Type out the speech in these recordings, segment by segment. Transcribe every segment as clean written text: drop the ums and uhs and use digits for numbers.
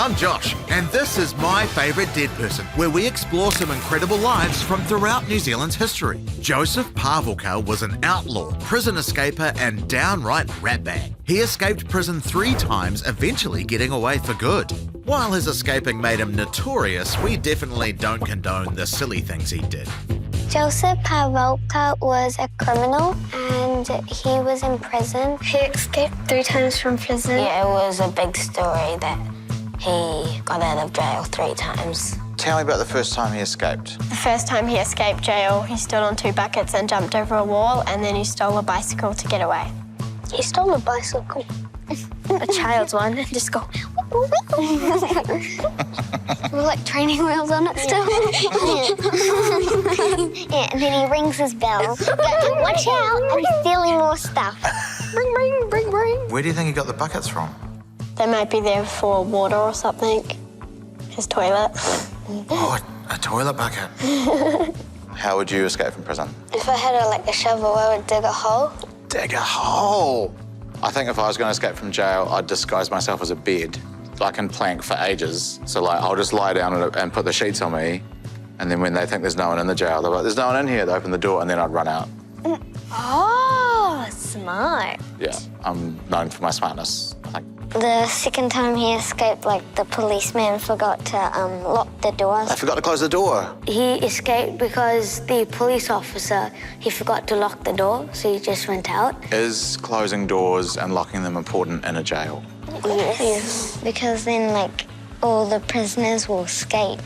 I'm Josh, and this is My Favourite Dead Person, where we explore some incredible lives from throughout New Zealand's history. Joseph Pawelka was an outlaw, prison escaper, and downright ratbag. He escaped prison 3 times, eventually getting away for good. While his escaping made him notorious, we definitely don't condone the silly things he did. Joseph Pawelka was a criminal and he was in prison. He escaped 3 times from prison. Yeah, it was a big story that he got out of jail 3 times. Tell me about the first time he escaped. The first time he escaped jail, he stood on 2 buckets and jumped over a wall, and then he stole a bicycle to get away. He stole a bicycle. A child's one, and just go. With like training wheels on it still. Yeah, and then he rings his bell. Goes, watch out, I'm stealing more stuff. Bring, bring, bring, bring. Where do you think he got the buckets from? They might be there for water or something. His toilet. Oh, a toilet bucket. How would you escape from prison? If I had a shovel, I would dig a hole. Dig a hole. I think if I was going to escape from jail, I'd disguise myself as a bed. I can plank for ages. So, I'll just lie down and put the sheets on me, and then when they think there's no one in the jail, they're like, there's no one in here. They open the door, and then I'd run out. Oh, smart. Yeah, I'm known for my smartness, I think. The second time he escaped, the policeman forgot to lock the doors. I forgot to close the door. He escaped because the police officer, he forgot to lock the door, so he just went out. Is closing doors and locking them important in a jail? Yes. Because then, all the prisoners will escape.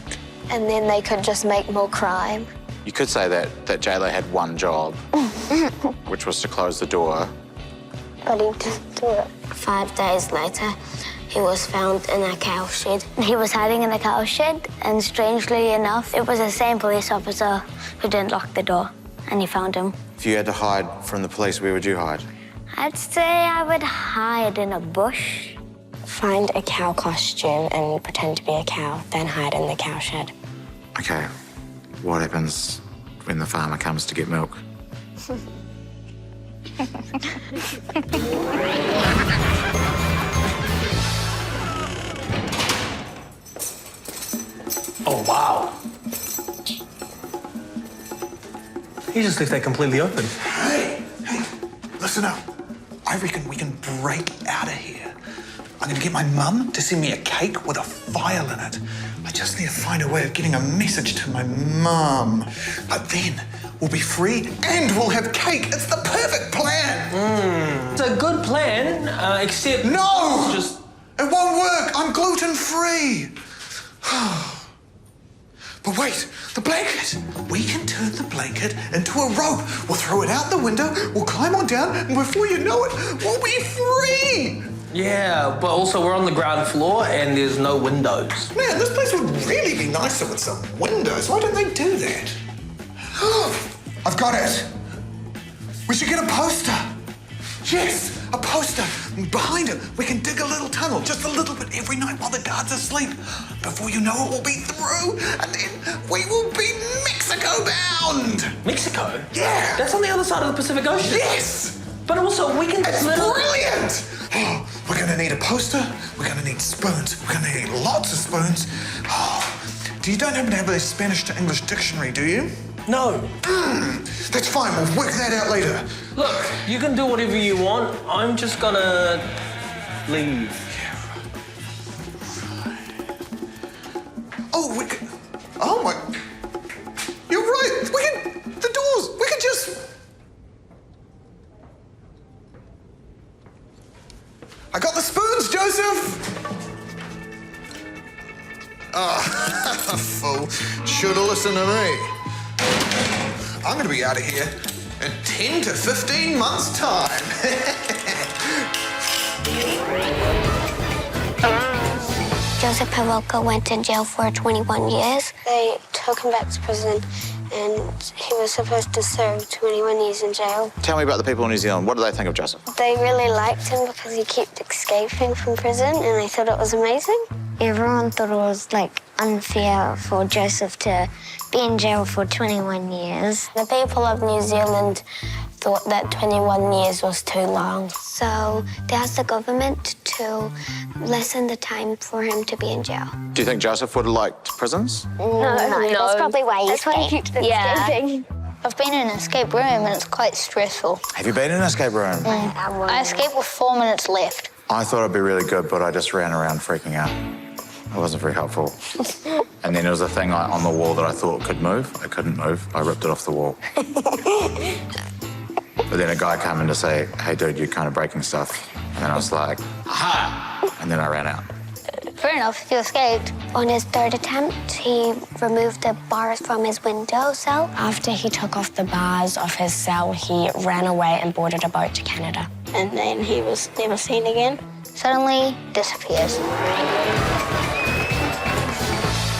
And then they could just make more crime. You could say that jailer had one job, which was to close the door. But he didn't do it. 5 days later, he was found in a cow shed. He was hiding in a cow shed, and strangely enough, it was the same police officer who didn't lock the door, and he found him. If you had to hide from the police, where would you hide? I'd say I would hide in a bush. Find a cow costume and pretend to be a cow, then hide in the cow shed. Okay, what happens when the farmer comes to get milk? Oh, wow. He just left that completely open. Hey, listen up. I reckon we can break out of here. I'm gonna get my mum to send me a cake with a file in it. I just need to find a way of getting a message to my mum. But then we'll be free and we'll have cake. It's the perfect plan. It's a good plan, except... No! It won't work. I'm gluten-free. But wait, the blanket. We can turn the blanket into a rope. We'll throw it out the window, we'll climb on down, and before you know it, we'll be free. Yeah, but also we're on the ground floor and there's no windows. Man, this place would really be nicer with some windows. Why don't they do that? I've got it. We should get a poster. Yes, a poster. Behind it, we can dig a little tunnel, just a little bit every night while the guards are asleep. Before you know it, we'll be through, and then we will be Mexico bound. Mexico? Yeah. That's on the other side of the Pacific Ocean. Yes. But also, we can... It's brilliant. Oh, we're gonna need a poster. We're gonna need spoons. We're gonna need lots of spoons. Oh, you don't happen to have a Spanish to English dictionary, do you? No. That's fine. We'll work that out later. Look, you can do whatever you want. I'm just gonna leave. Oh, we can... Oh, my... You're right. We can... The doors. We can just... I got the spoons, Joseph! Fool. Should've listened to me. I'm gonna be out of here in 10 to 15 months' time. Joseph Pawelka went to jail for 21 years. They took him back to prison, and he was supposed to serve 21 years in jail. Tell me about the people in New Zealand. What do they think of Joseph? They really liked him because he kept escaping from prison, and they thought it was amazing. Everyone thought it was, unfair for Joseph to be in jail for 21 years. The people of New Zealand thought that 21 years was too long. So they asked the government to lessen the time for him to be in jail. Do you think Joseph would have liked prisons? No, that's probably why he That's why he escaped. keeps escaping. I've been in an escape room and it's quite stressful. Have you been in an escape room? I escaped with 4 minutes left. I thought I'd be really good, but I just ran around freaking out. It wasn't very helpful. And then there was a thing on the wall that I thought could move. It couldn't move. I ripped it off the wall. But then a guy came in to say, hey, dude, you're kind of breaking stuff. And then I was like, aha! And then I ran out. Fair enough, you escaped. On his third attempt, he removed the bars from his window cell. After he took off the bars of his cell, he ran away and boarded a boat to Canada. And then he was never seen again. Suddenly disappears.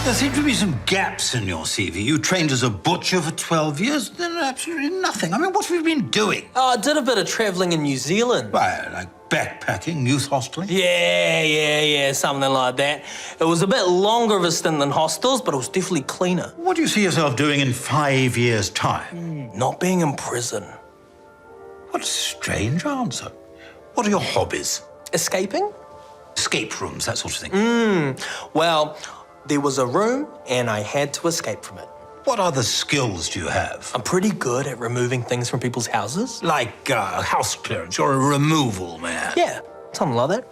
There seem to be some gaps in your CV. You trained as a butcher for 12 years, then absolutely nothing. I mean, what have you been doing? Oh, I did a bit of travelling in New Zealand. Well, like backpacking, youth hosteling? Yeah, something like that. It was a bit longer of a stint than hostels, but it was definitely cleaner. What do you see yourself doing in 5 years' time? Not being in prison. What a strange answer. What are your hobbies? Escaping? Escape rooms, that sort of thing. Well, there was a room and I had to escape from it. What other skills do you have? I'm pretty good at removing things from people's houses. Like house clearance. You're a removal man. Yeah, something like that.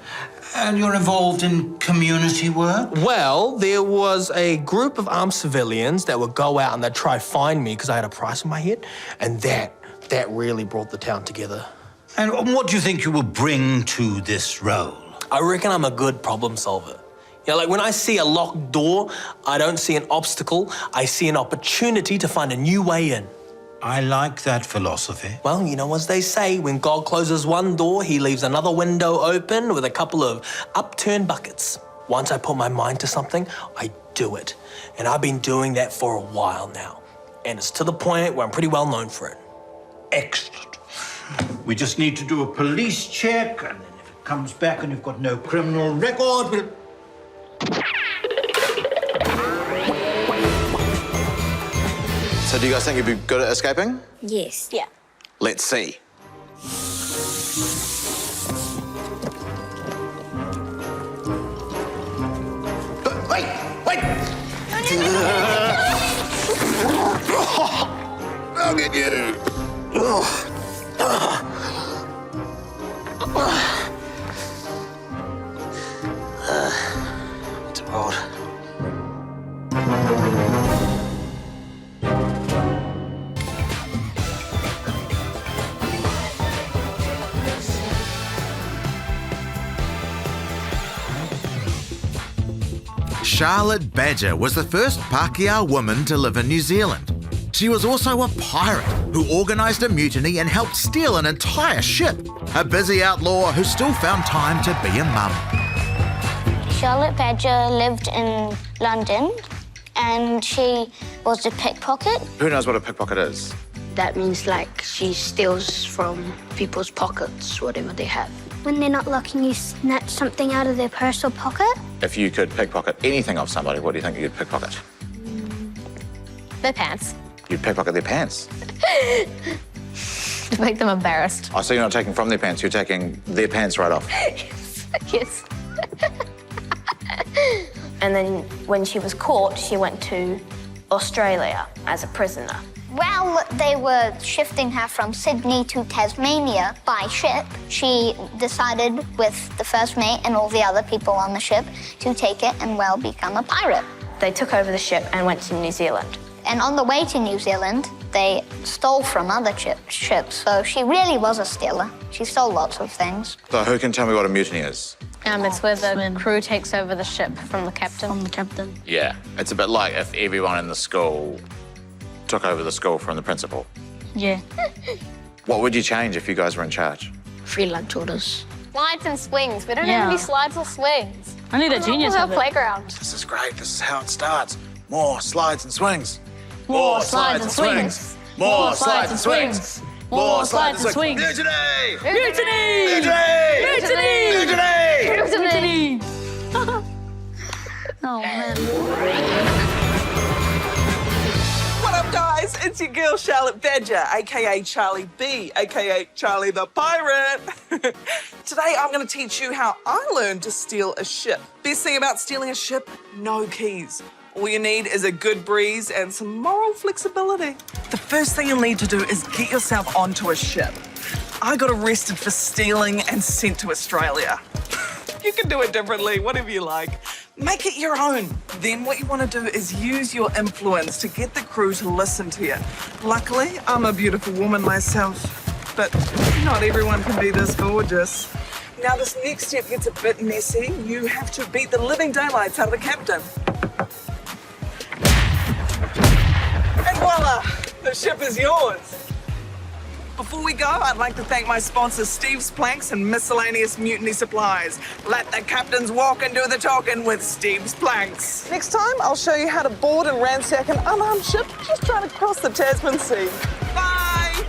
And you're involved in community work? Well, there was a group of armed civilians that would go out and they'd try to find me because I had a price on my head. And that really brought the town together. And what do you think you will bring to this role? I reckon I'm a good problem solver. You know, like when I see a locked door, I don't see an obstacle, I see an opportunity to find a new way in. I like that philosophy. Well, you know, as they say, when God closes one door, he leaves another window open with a couple of upturned buckets. Once I put my mind to something, I do it. And I've been doing that for a while now. And it's to the point where I'm pretty well known for it. Excellent. We just need to do a police check, and then if it comes back and you've got no criminal record, we'll... So do you guys think you'd be good at escaping? Yes. Yeah. Let's see. Wait! I'll get you. Too old. Charlotte Badger was the first Pākehā woman to live in New Zealand. She was also a pirate who organised a mutiny and helped steal an entire ship. A busy outlaw who still found time to be a mum. Charlotte Badger lived in London and she was a pickpocket. Who knows what a pickpocket is? That means like she steals from people's pockets, whatever they have. When they're not looking, you snatch something out of their purse or pocket. If you could pickpocket anything off somebody, what do you think you'd pickpocket? Their pants. You'd pickpocket their pants. To make them embarrassed. Oh, so you're not taking from their pants, you're taking their pants right off. Yes. And then when she was caught, she went to Australia as a prisoner. While they were shifting her from Sydney to Tasmania by ship, she decided with the first mate and all the other people on the ship to take it and, well, become a pirate. They took over the ship and went to New Zealand. And on the way to New Zealand, they stole from other ships, so she really was a stealer. She stole lots of things. So who can tell me what a mutiny is? It's where the crew takes over the ship from the captain. Yeah, it's a bit like if everyone in the school took over the school from the principal. Yeah. What would you change if you guys were in charge? Free lunch orders. Slides and swings. We don't have any slides or swings. Only the genius have have a it. playground. This is great, this is how it starts. More slides and swings. More slides and swings. More slides and swings. More slides and swings. Mutiny! Mutiny! Mutiny! Mutiny! Mutiny! Mutiny! Oh, man. What up, guys? it's your girl Charlotte Badger, aka Charlie B, aka Charlie the Pirate. Today I'm going to teach you how I learned to steal a ship. Best thing about stealing a ship, no keys. All you need is a good breeze and some moral flexibility. The first thing you'll need to do is get yourself onto a ship. I got arrested for stealing and sent to Australia. You can do it differently, whatever you like. Make it your own. Then what you want to do is use your influence to get the crew to listen to you. Luckily, I'm a beautiful woman myself, but not everyone can be this gorgeous. Now, this next step gets a bit messy. You have to beat the living daylights out of the captain. And voila, the ship is yours. Before we go, I'd like to thank my sponsors, Steve's Planks and Miscellaneous Mutiny Supplies. Let the captains walk and do the talking with Steve's Planks. Next time, I'll show you how to board and ransack an unarmed ship just trying to cross the Tasman Sea. Bye!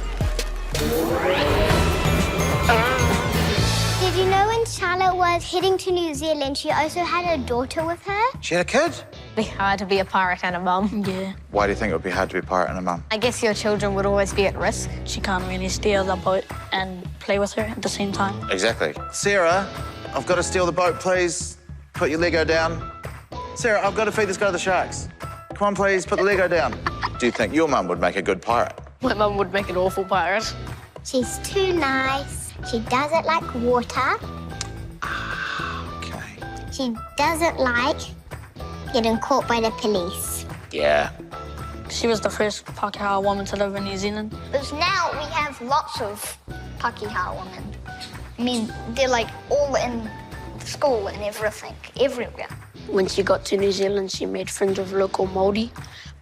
Did you know when Charlotte was heading to New Zealand, she also had a daughter with her? She had a kid? It'd be hard to be a pirate and a mum. Yeah. Why do you think it would be hard to be a pirate and a mum? I guess your children would always be at risk. She can't really steer the boat and play with her at the same time. Exactly. Sarah, I've got to steal the boat, please. Put your Lego down. Sarah, I've got to feed this guy to the sharks. Come on, please, put the Lego down. Do you think your mum would make a good pirate? My mum would make an awful pirate. She's too nice. She doesn't like water. Okay. She doesn't like getting caught by the police. Yeah. She was the first Pākehā woman to live in New Zealand. Because now we have lots of Pākehā women. I mean, they're like all in school and everything, everywhere. When she got to New Zealand, she made friends with local Māori,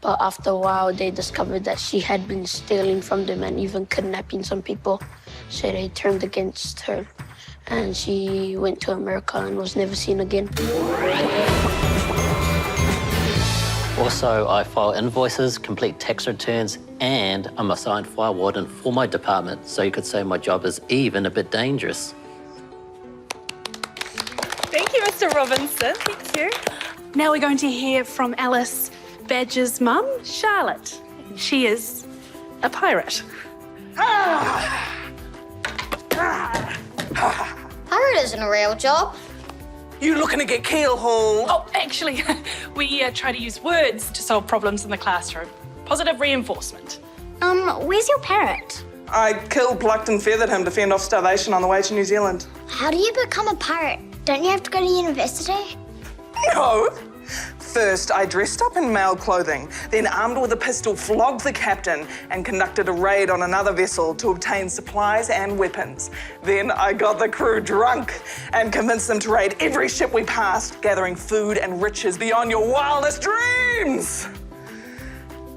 but after a while, they discovered that she had been stealing from them and even kidnapping some people, so they turned against her, and she went to America and was never seen again. Also, I file invoices, complete tax returns, and I'm assigned fire warden for my department, so you could say my job is even a bit dangerous. Thank you, Mr. Robinson. Thank you. Now we're going to hear from Alice Badger's mum, Charlotte. She is a pirate. Pirate isn't a real job. You looking to get keel-hauled? Oh, actually, we try to use words to solve problems in the classroom. Positive reinforcement. Where's your parrot? I killed, plucked and feathered him to fend off starvation on the way to New Zealand. How do you become a pirate? Don't you have to go to university? No. First, I dressed up in male clothing, then armed with a pistol, flogged the captain and conducted a raid on another vessel to obtain supplies and weapons. Then I got the crew drunk and convinced them to raid every ship we passed, gathering food and riches beyond your wildest dreams.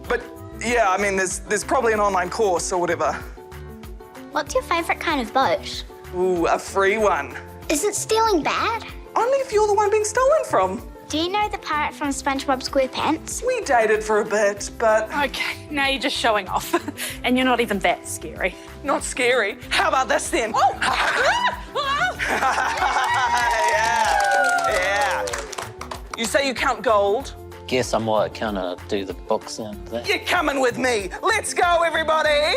But yeah, I mean, there's probably an online course or whatever. What's your favourite kind of boat? Ooh, a free one. Isn't stealing bad? Only if you're the one being stolen from. Do you know the pirate from SpongeBob SquarePants? We dated for a bit, but... Okay, now you're just showing off. And you're not even that scary. Not scary? How about this then? Oh! yeah. You say you count gold? Guess I might kind of do the books and that. You're coming with me. Let's go, everybody.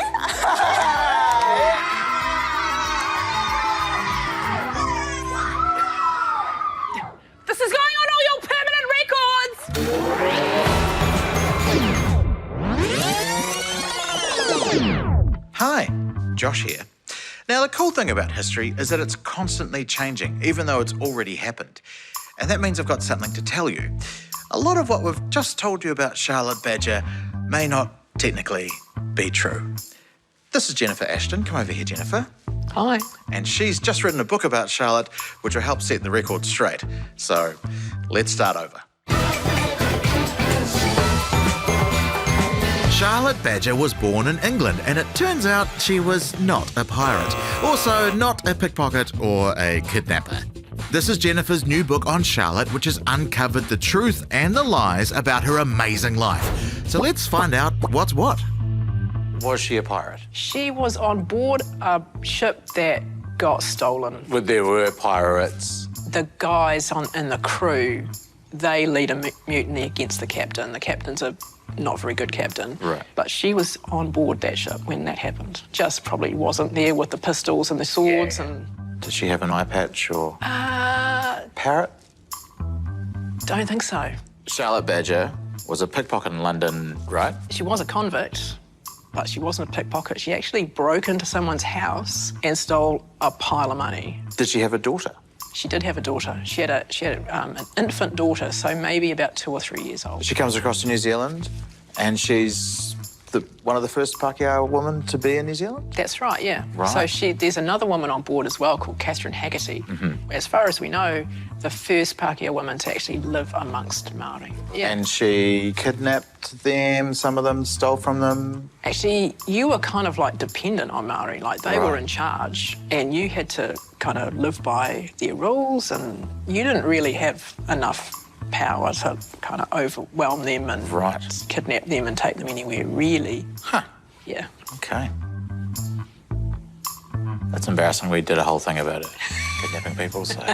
This is going on all your permanent records! Hi, Josh here. Now, the cool thing about history is that it's constantly changing, even though it's already happened. And that means I've got something to tell you. A lot of what we've just told you about Charlotte Badger may not technically be true. This is Jennifer Ashton. Come over here, Jennifer. Hi. And she's just written a book about Charlotte, which will help set the record straight. So, let's start over. Charlotte Badger was born in England, and it turns out she was not a pirate. Also, not a pickpocket or a kidnapper. This is Jennifer's new book on Charlotte, which has uncovered the truth and the lies about her amazing life. So let's find out what's what. Was she a pirate? She was on board a ship that got stolen. Well, there were pirates. The guys in the crew, they lead a mutiny against the captain. The captain's a not very good captain. Right. But she was on board that ship when that happened. Just probably wasn't there with the pistols and the swords and... Did she have an eye patch or parrot? Don't think so. Charlotte Badger was a pickpocket in London, right? She was a convict, but she wasn't a pickpocket. She actually broke into someone's house and stole a pile of money. Did she have a daughter? She did have a daughter. She had an infant daughter, so maybe about 2 or 3 years old. She comes across to New Zealand, and she's one of the first Pākehā women to be in New Zealand? That's right, yeah. Right. So there's another woman on board as well called Catherine Haggerty. Mm-hmm. As far as we know, the first Pākehā woman to actually live amongst Māori. Yeah. And she kidnapped them, some of them stole from them? Actually, you were kind of like dependent on Māori, like they were in charge, and you had to kind of live by their rules, and you didn't really have enough power to kind of overwhelm them and kidnap them and take them anywhere, really. Huh. Yeah. Okay. That's embarrassing. We did a whole thing about it, kidnapping people, so...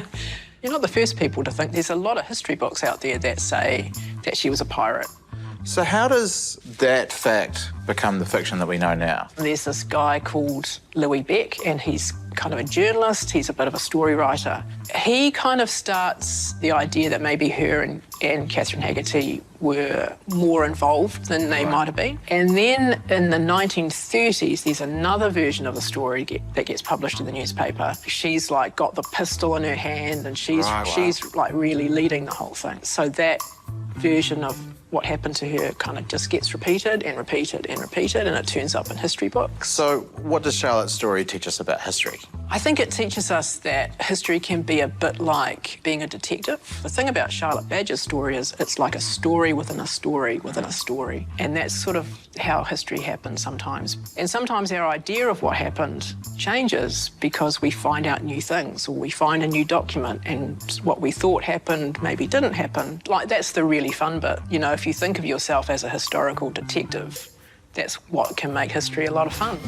You're not the first people to think. There's a lot of history books out there that say that she was a pirate. So how does that fact become the fiction that we know now? There's this guy called Louis Beck, and he's kind of a journalist. He's a bit of a story writer. He kind of starts the idea that maybe her and Catherine Haggerty were more involved than they might have been. And then in the 1930s, there's another version of the story that gets published in the newspaper. She's like got the pistol in her hand, and she's like really leading the whole thing. So that version of what happened to her kind of just gets repeated and repeated and repeated, and it turns up in history books. So what does Charlotte's story teach us about history? I think it teaches us that history can be a bit like being a detective. The thing about Charlotte Badger's story is it's like a story within a story within a story. And that's sort of how history happens sometimes. And sometimes our idea of what happened changes because we find out new things, or we find a new document and what we thought happened maybe didn't happen. Like, that's the really fun bit. You know, if you think of yourself as a historical detective, that's what can make history a lot of fun.